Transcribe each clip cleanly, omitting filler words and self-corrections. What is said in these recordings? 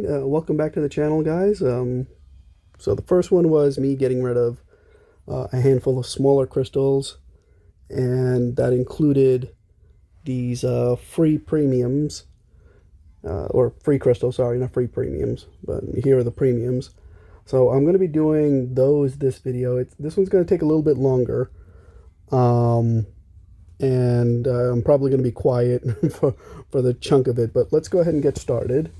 welcome back to the channel, guys. So the first one was me getting rid of a handful of smaller crystals, and that included these free premiums, or free crystals, sorry, not free premiums, but here are the premiums. So I'm going to be doing those this video. This one's going to take a little bit longer, and I'm probably going to be quiet for the chunk of it, but let's go ahead and get started.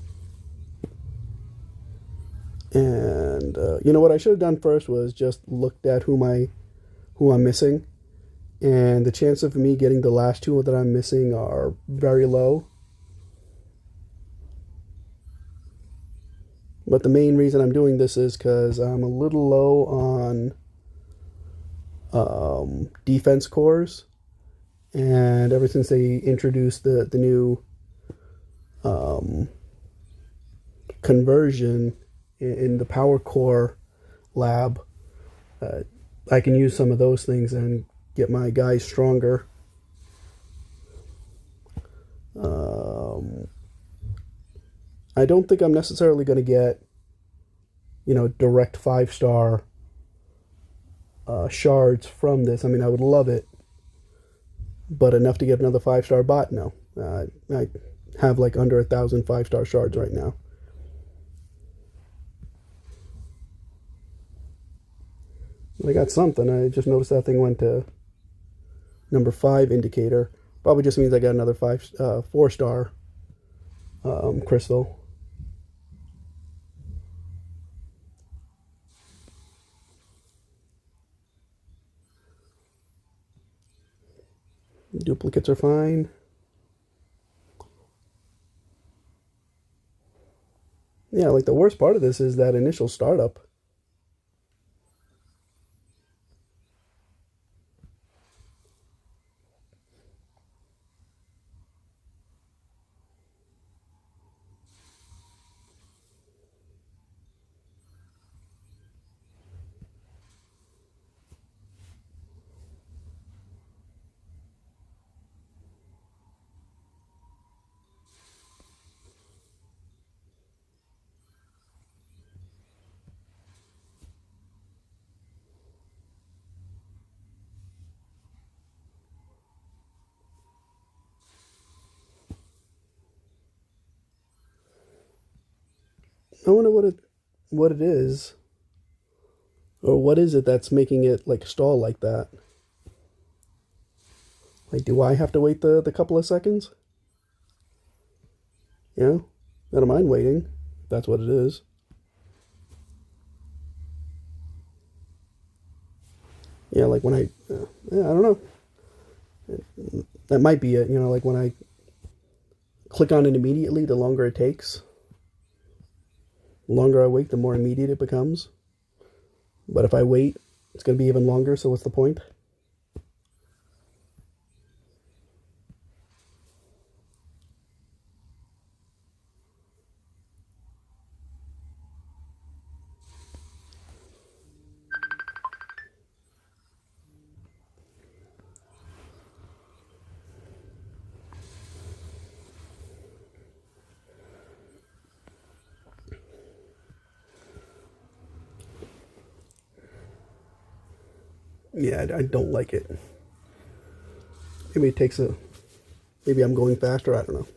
And you know what I should have done first was just looked at who I'm missing, and the chance of me getting the last two that I'm missing are very low. But the main reason I'm doing this is because I'm a little low on defense cores, and ever since they introduced the new conversion in the power core lab, I can use some of those things and get my guys stronger. I don't think I'm necessarily going to get, direct 5-star shards from this. I mean, I would love it, but enough to get another 5-star bot? No. I have like under 1,000 5-star shards right now. I got something. I just noticed that thing went to number 5 indicator. Probably just means I got another 4-star crystal. Duplicates are fine. Yeah, like the worst part of this is that initial startup. I wonder what it is, or what is it that's making it like stall like that? Like, do I have to wait the couple of seconds? Yeah, I don't mind waiting. If that's what it is. Yeah, like when I don't know. That might be it. Like when I click on it immediately, the longer it takes. The longer I wait, the more immediate it becomes. But if I wait, it's going to be even longer, so what's the point? Yeah, I don't like it. Maybe it takes maybe I'm going faster, I don't know.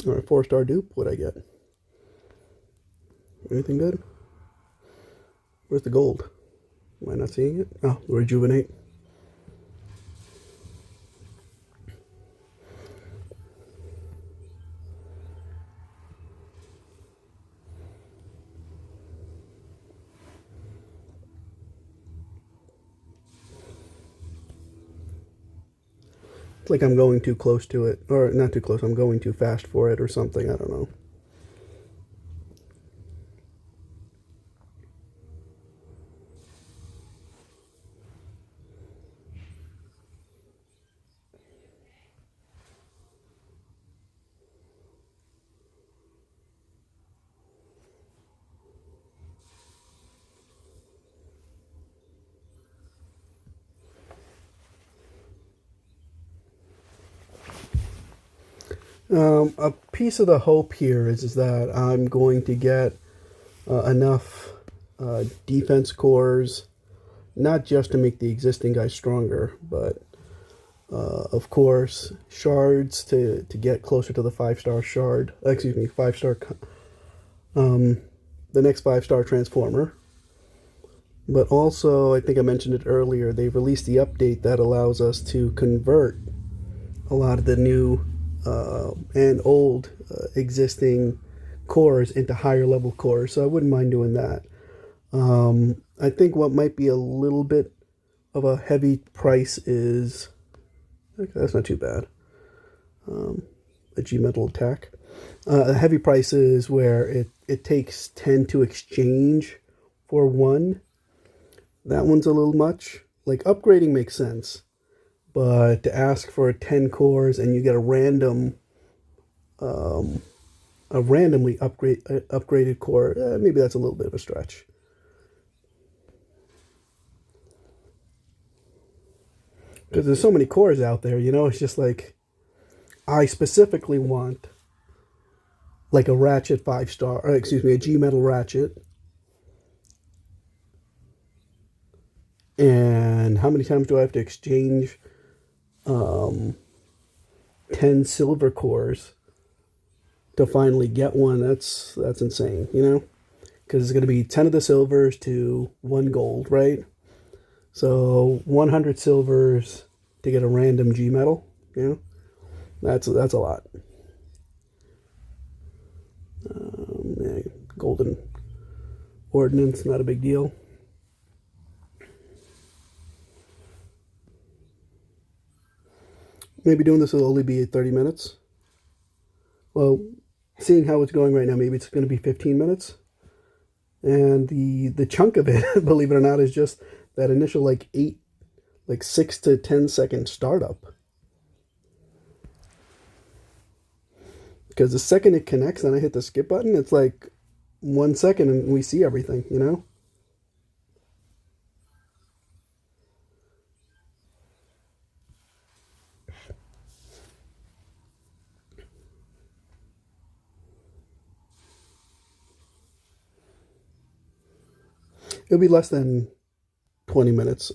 All right, 4-star dupe, what'd I get? Anything good? Where's the gold? Am I not seeing it? Oh, rejuvenate. It's like I'm going too close to it, or not too close, I'm going too fast for it or something, I don't know. A piece of the hope here is that I'm going to get enough defense cores, not just to make the existing guys stronger, but of course shards to get closer to the 5-star shard. Excuse me, 5-star. The next 5-star transformer. But also, I think I mentioned it earlier, they released the update that allows us to convert a lot of the new and old existing cores into higher level cores. So I wouldn't mind doing that. I think what might be a little bit of a heavy price is, okay, that's not too bad. A G metal attack. A heavy price is where it takes 10 to exchange for one. That one's a little much. Like, upgrading makes sense, but to ask for 10 cores and you get a randomly upgraded core, maybe that's a little bit of a stretch. Because there's so many cores out there, it's just like, I specifically want like a ratchet 5-star, or excuse me, a G metal ratchet. And how many times do I have to exchange 10 silver cores to finally get one? That's insane, because it's going to be 10 of the silvers to 1 gold, right? So 100 silvers to get a random G metal, that's a lot. Golden ordnance, not a big deal. Maybe doing this will only be 30 minutes. Well, seeing how it's going right now, maybe it's going to be 15 minutes. And the chunk of it, believe it or not, is just that initial 6 to 10 second startup. Because the second it connects and I hit the skip button, it's like 1 second and we see everything, It'll be less than 20 minutes.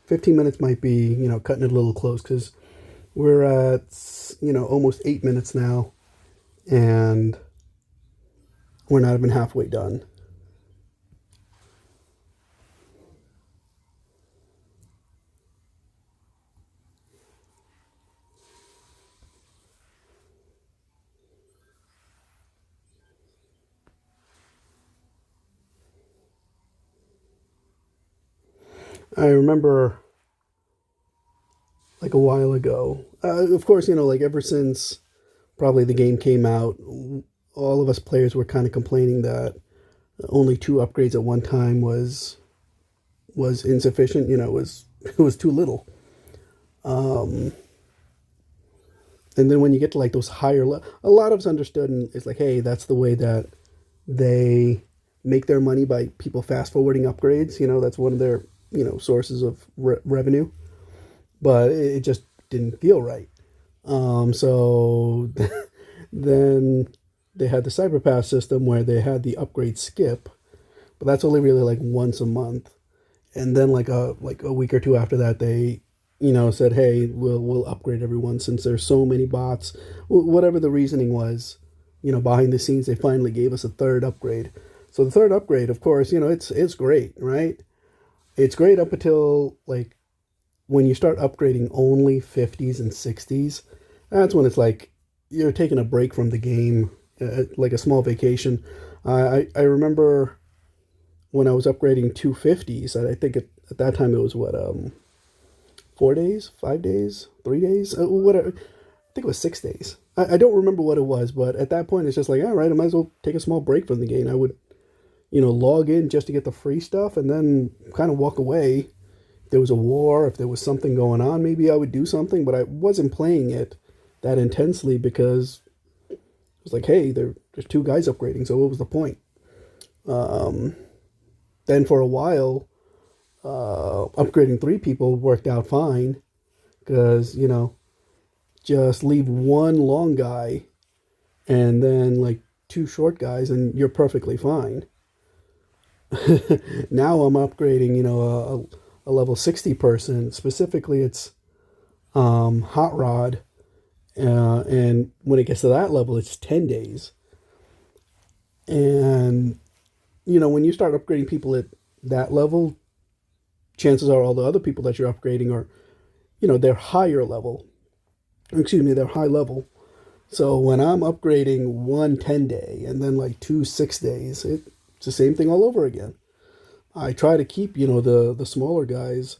15 minutes might be, cutting it a little close because we're at, almost 8 minutes now and we're not even halfway done. I remember like a while ago, of course, ever since probably the game came out, all of us players were kind of complaining that only 2 upgrades at one time was insufficient. It was too little. And then when you get to like those higher a lot of us understood, and it's like, hey, that's the way that they make their money, by people fast forwarding upgrades. That's one of their sources of revenue. But it just didn't feel right. So then they had the Cyberpass system where they had the upgrade skip, but that's only really like once a month. And then like a week or two after that, they said, hey, we'll upgrade everyone since there's so many bots. Whatever the reasoning was, behind the scenes, they finally gave us a 3rd upgrade. So the 3rd upgrade, of course, it's great, right? It's great up until like when you start upgrading only 50s and 60s. That's when it's like you're taking a break from the game, like a small vacation. I remember when I was upgrading 250s, I think at that time it was 4 days, 5 days, 3 days, whatever. I think it was 6 days. I don't remember what it was, but at that point it's just like, all right, I might as well take a small break from the game. I would, log in just to get the free stuff and then kind of walk away. If there was a war, if there was something going on, maybe I would do something, but I wasn't playing it that intensely because it was like, hey, there's 2 guys upgrading, so what was the point? Then for a while, upgrading 3 people worked out fine because, just leave one long guy and then like two short guys, and you're perfectly fine. Now I'm upgrading, a level 60 person. Specifically, it's Hot Rod. And when it gets to that level, it's 10 days. And, when you start upgrading people at that level, chances are all the other people that you're upgrading are, they're higher level. Excuse me, they're high level. So when I'm upgrading one 10-day and then like two 6 days, it's the same thing all over again. I try to keep, the smaller guys.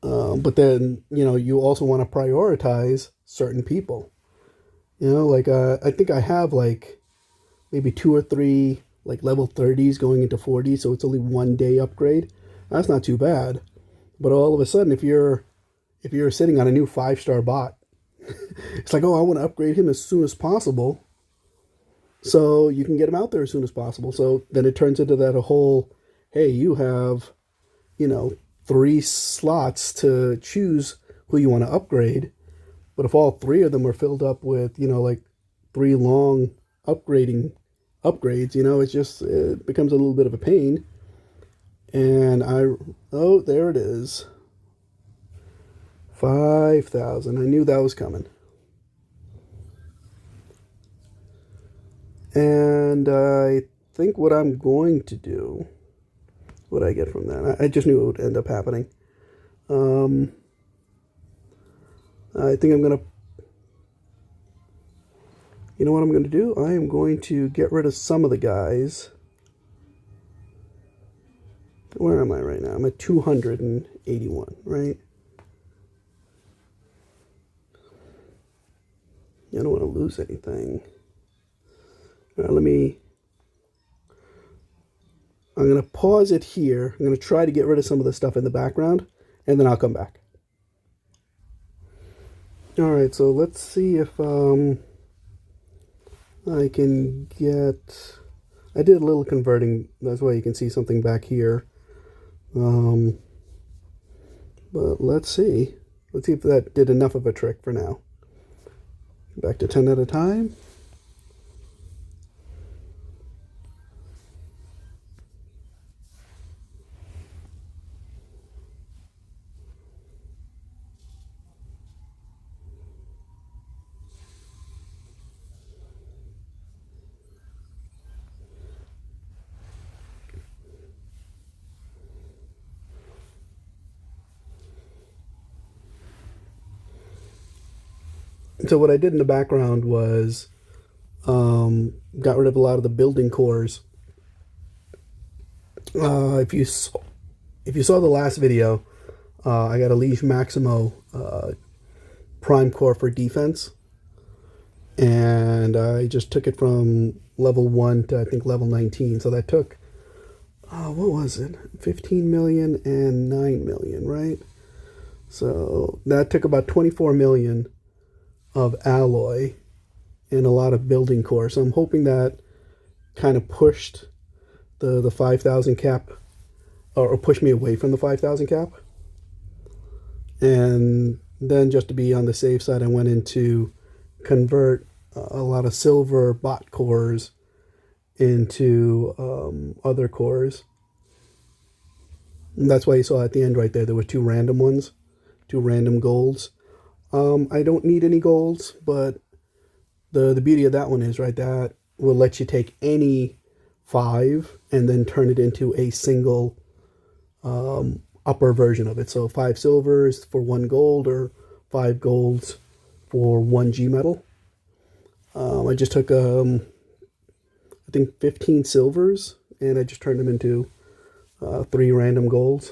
But then, you also want to prioritize certain people. Like I think I have like maybe two or three like level 30s going into 40, so it's only 1 day upgrade. That's not too bad. But all of a sudden, if you're sitting on a new 5-star bot, it's like, oh, I want to upgrade him as soon as possible, so you can get him out there as soon as possible. So then it turns into that whole, hey, you have, 3 slots to choose who you want to upgrade. But if all 3 of them are filled up with, like 3 long upgrades, it becomes a little bit of a pain. And oh, there it is. 5,000. I knew that was coming. And I think what I'm going to do, what I get from that, I just knew it would end up happening. I think I'm going to, you know what I'm going to do? I am going to get rid of some of the guys. Where am I right now? I'm at 281, right? I don't want to lose anything. All right, I'm going to pause it here. I'm going to try to get rid of some of the stuff in the background, and then I'll come back. All right, so let's see if I can get... I did a little converting. That's why you can see something back here. But let's see. Let's see if that did enough of a trick for now. Back to 10 at a time. So what I did in the background was got rid of a lot of the building cores. If you saw the last video, I got a Liege Maximo Prime Core for defense, and I just took it from level 1 to I think level 19. So that took, what was it? 15 million and 9 million, right? So that took about 24 million of alloy and a lot of building core. So I'm hoping that kind of pushed the 5,000 cap, or pushed me away from the 5,000 cap. And then just to be on the safe side, I went into convert a lot of silver bot cores into other cores. And that's why you saw at the end right there were 2 random ones, 2 random golds. I don't need any golds, but the beauty of that one is, right, that will let you take any 5 and then turn it into a single upper version of it. So 5 silvers for 1 gold, or 5 golds for 1 G metal. I just took, I think 15 silvers, and I just turned them into 3 random golds.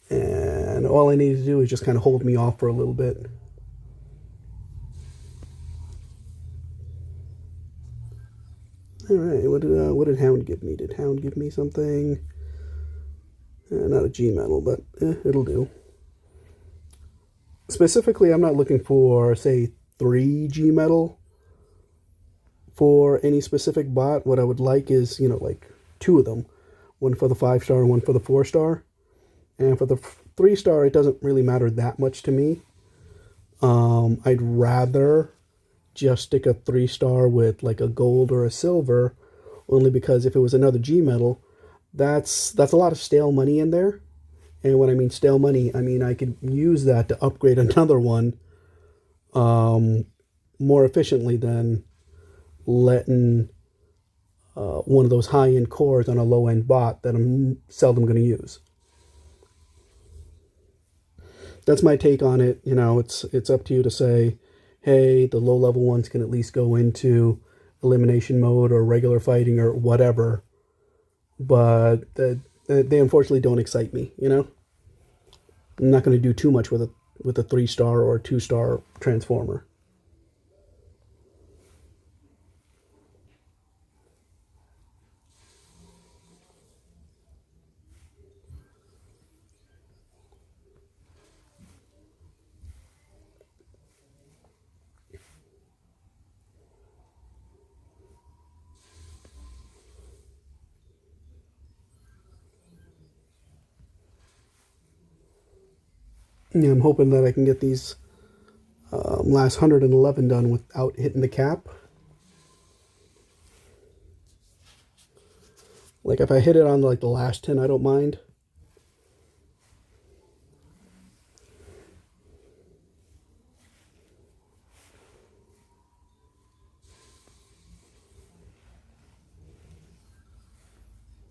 And all I needed to do is just kind of hold me off for a little bit. All right, what did Hound give me? Did Hound give me something? Not a G metal, but it'll do. Specifically, I'm not looking for, say, 3 G metal for any specific bot. What I would like is, like 2 of them. One for the 5-star and one for the 4-star. And for the 3-star, it doesn't really matter that much to me. I'd rather just stick a 3-star with like a gold or a silver, only because if it was another G metal, that's a lot of stale money in there. And when I mean stale money, I mean I could use that to upgrade another one more efficiently than letting one of those high-end cores on a low-end bot that I'm seldom going to use. That's my take on it. You know, it's up to you to say, hey, the low-level ones can at least go into elimination mode or regular fighting or whatever. But they unfortunately don't excite me, you know? I'm not going to do too much with a 3-star or a 2-star transformer. Yeah, I'm hoping that I can get these last 111 done without hitting the cap. Like if I hit it on like the last 10, I don't mind.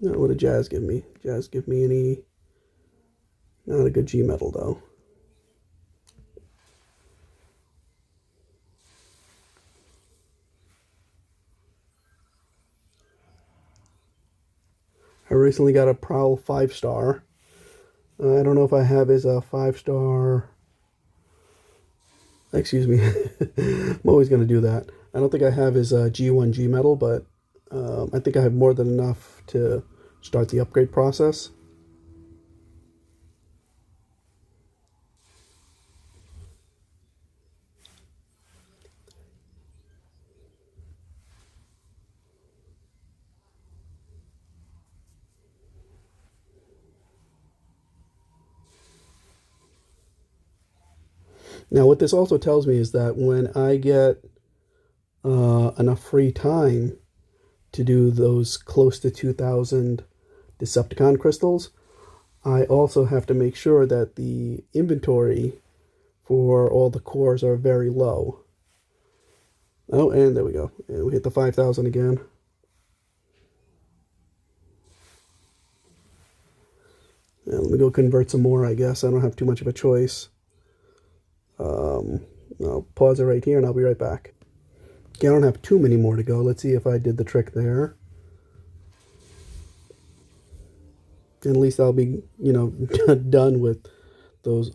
No, what did Jazz give me? Jazz give me any... Not a good G metal though. I recently got a Prowl 5-star. I don't know if I have his 5-star... Excuse me. I'm always going to do that. I don't think I have his G1 G metal, but I think I have more than enough to start the upgrade process. Now, what this also tells me is that when I get enough free time to do those close to 2,000 Decepticon crystals, I also have to make sure that the inventory for all the cores are very low. Oh, and there we go. And we hit the 5,000 again. And let me go convert some more, I guess. I don't have too much of a choice. I'll pause it right here and I'll be right back. Okay, I don't have too many more to go. Let's see if I did the trick there. And at least I'll be, you know, done with those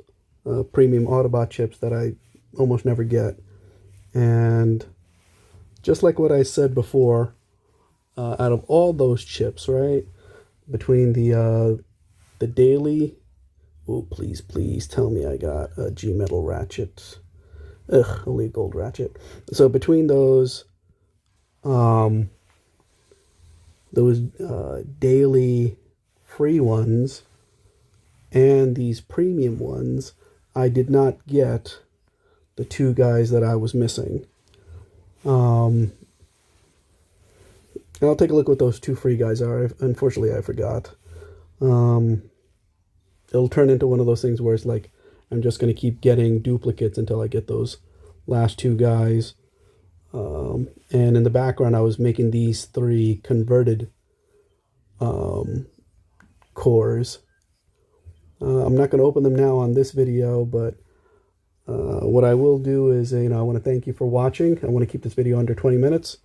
premium Autobot chips that I almost never get. And just like what I said before, out of all those chips, right, between the daily... Oh, please, please tell me I got a G metal ratchet. Ugh, only a gold ratchet. So between those daily free ones and these premium ones, I did not get the 2 guys that I was missing. And I'll take a look what those 2 free guys are. Unfortunately, I forgot. It'll turn into one of those things where it's like I'm just going to keep getting duplicates until I get those last 2 guys. And in the background, I was making these 3 converted cores. I'm not going to open them now on this video, but what I will do is, I want to thank you for watching. I want to keep this video under 20 minutes.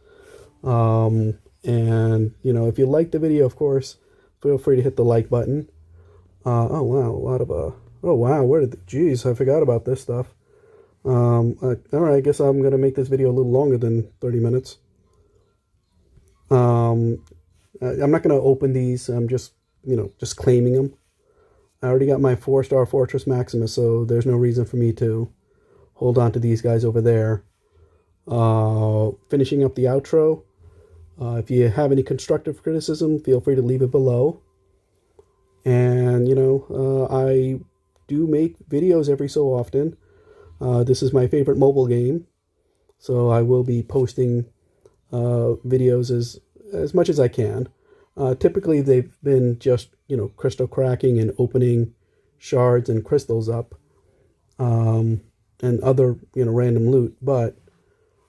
And, if you like the video, of course, feel free to hit the like button. Oh wow, a lot of oh wow, geez, I forgot about this stuff. All right, I guess I'm gonna make this video a little longer than 30 minutes. I'm not gonna open these. I'm just claiming them. I already got my 4-star Fortress Maximus, so there's no reason for me to hold on to these guys over there. Finishing up the outro. If you have any constructive criticism, feel free to leave it below. And, I do make videos every so often. This is my favorite mobile game, so I will be posting videos as much as I can. Typically, they've been just, crystal cracking and opening shards and crystals up, and other, random loot. But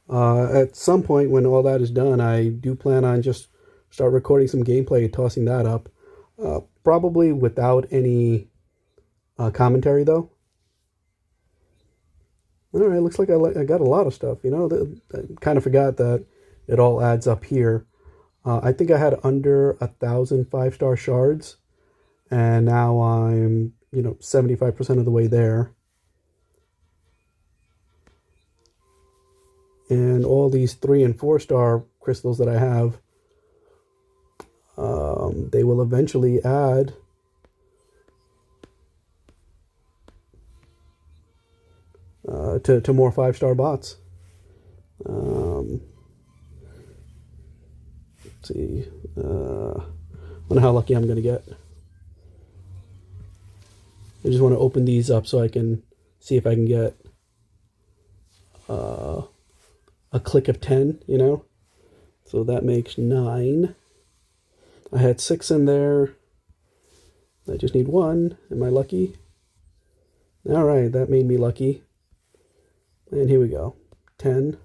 at some point when all that is done, I do plan on just start recording some gameplay and tossing that up. Probably without any commentary, though. All right, looks like I got a lot of stuff. I kind of forgot that it all adds up here. I think I had under 1,000 5-star shards, and now I'm 75% of the way there. And all these 3 and 4-star crystals that I have, they will eventually add to more 5-star bots. Let's see. Wonder how lucky I'm going to get. I just want to open these up so I can see if I can get a click of 10, So that makes 9. I had 6 in there. I just need 1. Am I lucky? All right, that made me lucky. And here we go. 10.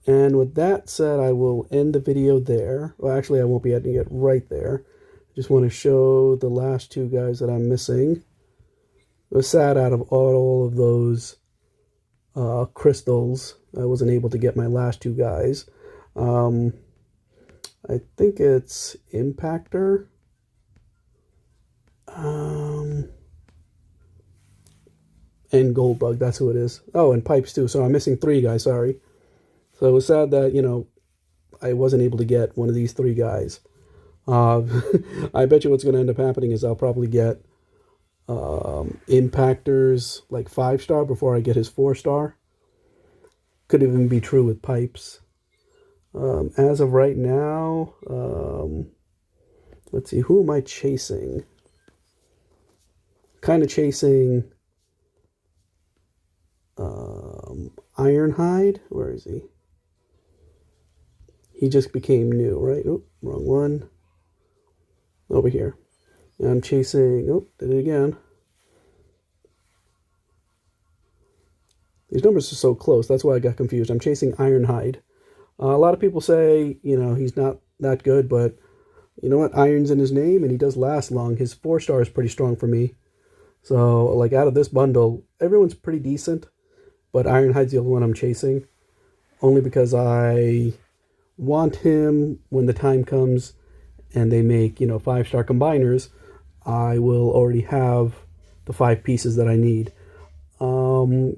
And with that said, I will end the video there. Well, actually, I won't be ending it right there. I just want to show the last 2 guys that I'm missing. It was sad out of all of those crystals, I wasn't able to get my last 2 guys. I think it's Impactor. And Goldbug, that's who it is. Oh, and Pipes too. So I'm missing 3 guys, sorry. So it was sad that, I wasn't able to get one of these 3 guys. I bet you what's going to end up happening is I'll probably get Impactor's like 5-star before I get his 4-star. Could even be true with Pipes. As of right now, let's see, who am I chasing? Kind of chasing Ironhide. Where is he? He just became new, right? Oh, wrong one. Over here. And I'm chasing, oh, did it again. These numbers are so close, that's why I got confused. I'm chasing Ironhide. A lot of people say, he's not that good, but you know what? Iron's in his name, and he does last long. His 4-star is pretty strong for me. So, like, out of this bundle, everyone's pretty decent, but Ironhide's the only one I'm chasing, only because I want him when the time comes and they make, 5-star combiners. I will already have the 5 pieces that I need.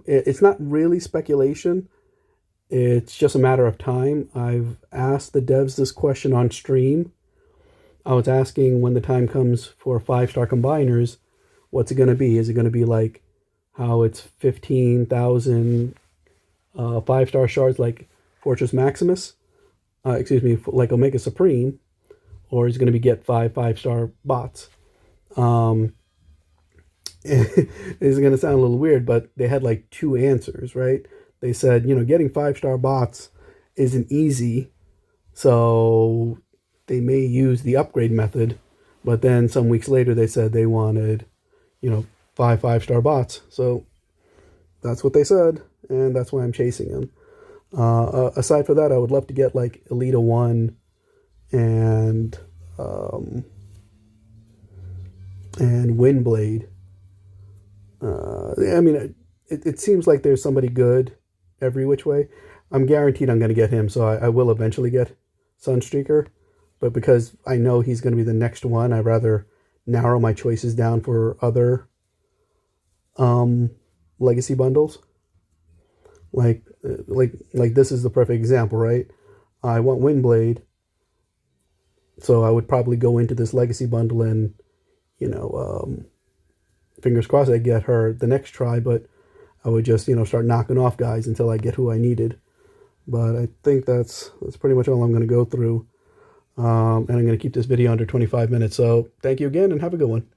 It's not really speculation. It's just a matter of time. I've asked the devs this question on stream. I was asking when the time comes for 5-star combiners, what's it going to be? Is it going to be like how it's 15,000 5-star shards like Fortress Maximus? Like Omega Supreme? Or is it going to be get 5-star bots? It's going to sound a little weird, but they had like 2 answers, right? They said, getting 5-star bots isn't easy, so they may use the upgrade method. But then some weeks later, they said they wanted, 5-star bots. So that's what they said, and that's why I'm chasing them. Aside from that, I would love to get like Elita 1 and Windblade. It seems like there's somebody good every which way. I'm guaranteed I'm going to get him, so I will eventually get Sunstreaker. But because I know he's going to be the next one, I'd rather narrow my choices down for other legacy bundles. Like this is the perfect example, right? I want Windblade, so I would probably go into this legacy bundle and, fingers crossed I get her the next try, but I would just, start knocking off guys until I get who I needed. But I think that's pretty much all I'm going to go through. And I'm going to keep this video under 25 minutes. So thank you again and have a good one.